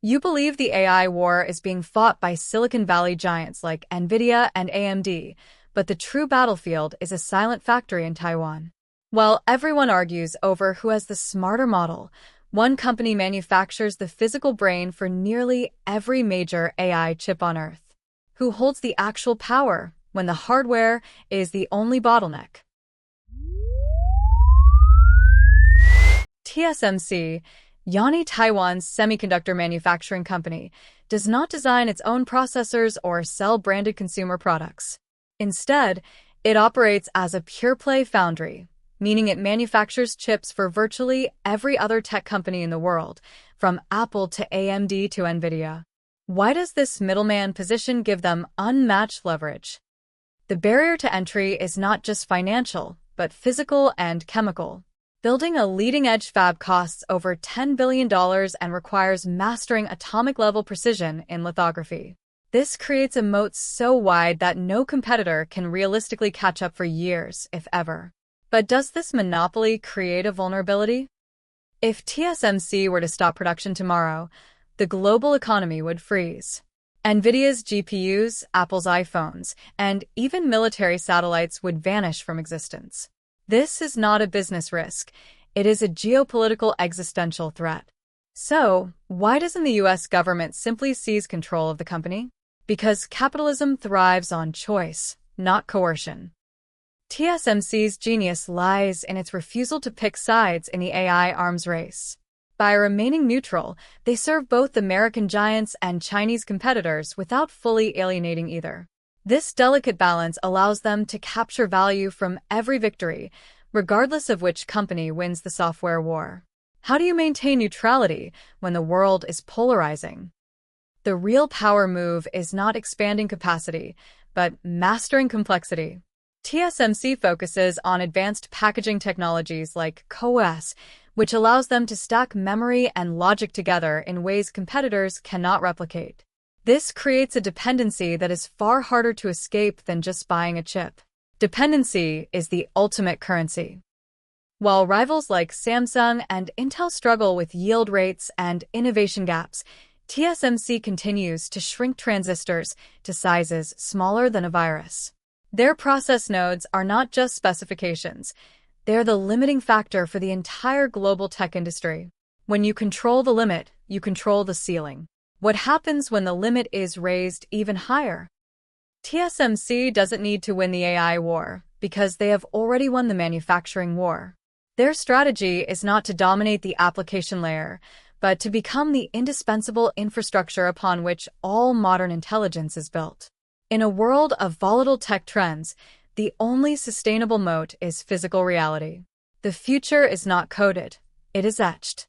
You believe the AI war is being fought by Silicon Valley giants like Nvidia and AMD, but the true battlefield is a silent factory in Taiwan. While everyone argues over who has the smarter model, one company manufactures the physical brain for nearly every major AI chip on Earth. Who holds the actual power when the hardware is the only bottleneck? TSMC, Taiwan's semiconductor manufacturing company, does not design its own processors or sell branded consumer products. Instead, it operates as a pure-play foundry, meaning it manufactures chips for virtually every other tech company in the world, from Apple to AMD to Nvidia. Why does this middleman position give them unmatched leverage? The barrier to entry is not just financial, but physical and chemical. Building a leading-edge fab costs over $10 billion and requires mastering atomic-level precision in lithography. This creates a moat so wide that no competitor can realistically catch up for years, if ever. But does this monopoly create a vulnerability? If TSMC were to stop production tomorrow, the global economy would freeze. Nvidia's GPUs, Apple's iPhones, and even military satellites would vanish from existence. This is not a business risk. It is a geopolitical existential threat. So, why doesn't the US government simply seize control of the company? Because capitalism thrives on choice, not coercion. TSMC's genius lies in its refusal to pick sides in the AI arms race. By remaining neutral, they serve both American giants and Chinese competitors without fully alienating either. This delicate balance allows them to capture value from every victory, regardless of which company wins the software war. How do you maintain neutrality when the world is polarizing? The real power move is not expanding capacity, but mastering complexity. TSMC focuses on advanced packaging technologies like CoWoS, which allows them to stack memory and logic together in ways competitors cannot replicate. This creates a dependency that is far harder to escape than just buying a chip. Dependency is the ultimate currency. While rivals like Samsung and Intel struggle with yield rates and innovation gaps, TSMC continues to shrink transistors to sizes smaller than a virus. Their process nodes are not just specifications. They are the limiting factor for the entire global tech industry. When you control the limit, you control the ceiling. What happens when the limit is raised even higher? TSMC doesn't need to win the AI war because they have already won the manufacturing war. Their strategy is not to dominate the application layer, but to become the indispensable infrastructure upon which all modern intelligence is built. In a world of volatile tech trends, the only sustainable moat is physical reality. The future is not coded, it is etched.